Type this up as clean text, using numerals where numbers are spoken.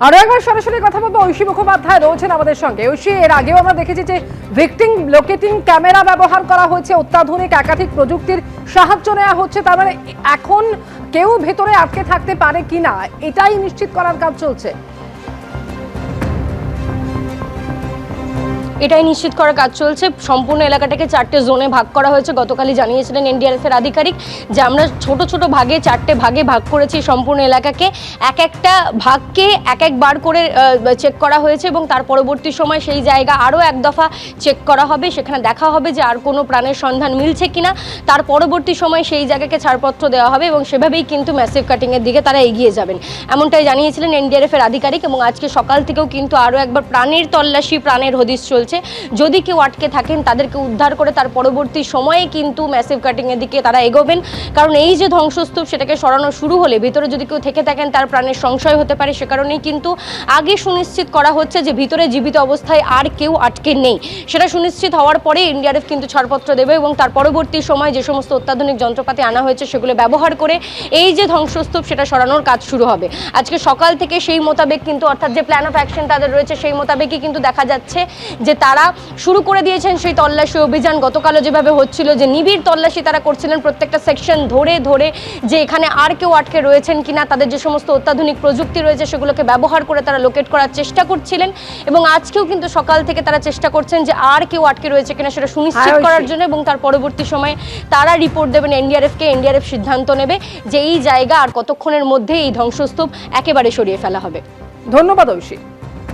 আরো একবার সরাসরি কথা বলবো, ঐশী মুখোপাধ্যায় রয়েছেন আমাদের সঙ্গে। ঐশী, এর আগেও আমরা দেখেছি যে ভিকটিম লোকেটিং ক্যামেরা ব্যবহার করা হয়েছে, অত্যাধুনিক একাধিক প্রযুক্তির সাহায্য নেওয়া হচ্ছে। তার মানে এখন কেউ ভেতরে আটকে থাকতে পারে কিনা এটাই নিশ্চিত করার কাজ চলছে। এটাই নিশ্চিত করার কাজ চলছে। সম্পূর্ণ এলাকাটাকে 4টে জোনে ভাগ করা হয়েছে। গতকালই জানিয়েছিলেন এনডিআরএফ এর আধিকারিক যে আমরা ছোট ছোট ভাগে 4টে ভাগে ভাগ করেছি সম্পূর্ণ এলাকাকে। একটা ভাগকে একবার করে চেক করা হয়েছে এবং তার পরবর্তী সময় সেই জায়গা আরও এক দফা চেক করা হবে। সেখানে দেখা হবে যে আর কোনো প্রাণের সন্ধান মিলছে কিনা। তার পরবর্তী সময় সেই জায়গাকে ছাড়পত্র দেওয়া হবে এবং সেভাবেই কিন্তু ম্যাসিভ কাটিংয়ের দিকে তারা এগিয়ে যাবেন, এমনটাই জানিয়েছিলেন এনডিআরএফ এর আধিকারিক। এবং আজকে সকাল থেকেও কিন্তু আরও একবার প্রাণের তল্লাশি, প্রাণের হদিশ চলছে। যদি কেউ আটকে থাকেন তাদেরকে উদ্ধার করে তার পরবর্তী সময়ে কিন্তু ম্যাসিভ কাটিংয়ের দিকে তারা এগোবেন। কারণ এই যে ধ্বংসস্তূপ সেটাকে সরানো শুরু হলে ভিতরে যদি কেউ থেকে থাকেন তার প্রাণের সংশয় হতে পারে। সে কারণেই কিন্তু আগে সুনিশ্চিত করা হচ্ছে যে ভিতরে জীবিত অবস্থায় আর কেউ আটকে নেই। সেটা সুনিশ্চিত হওয়ার পরে এনডিআরএফ কিন্তু ছাড়পত্র দেবে এবং তার পরবর্তী সময় যে সমস্ত অত্যাধুনিক যন্ত্রপাতি আনা হয়েছে সেগুলো ব্যবহার করে এই যে ধ্বংসস্তূপ সেটা সরানোর কাজ শুরু হবে। আজকে সকাল থেকে সেই মোতাবেক কিন্তু, অর্থাৎ যে প্ল্যান অফ অ্যাকশন তাদের রয়েছে সেই মোতাবেকই কিন্তু দেখা যাচ্ছে যে তারা শুরু করে দিয়েছেন সেই তল্লাশি অভিযান। গতকালও যেভাবে হচ্ছিল যে নিবিড় তল্লাশি তারা করছিলেন প্রত্যেকটা সেকশন ধরে ধরে, যে এখানে আর কেউ আটকে রয়েছেন কিনা, তাদের যে সমস্ত অত্যাধুনিক প্রযুক্তি রয়েছে সেগুলোকে ব্যবহার করে তারা লোকেট করার চেষ্টা করছিলেন। এবং আজকেও কিন্তু সকাল থেকে তারা চেষ্টা করছেন যে আর কেউ আটকে রয়েছে কিনা সেটা সুনিশ্চিত করার জন্য। এবং তার পরবর্তী সময়ে তারা রিপোর্ট দেবেন এনডিআরএফকে। এনডিআরএফ সিদ্ধান্ত নেবে যে এই জায়গা আর কতক্ষণের মধ্যে এই ধ্বংসস্তূপ একেবারে সরিয়ে ফেলা হবে। ধন্যবাদ ঐশী।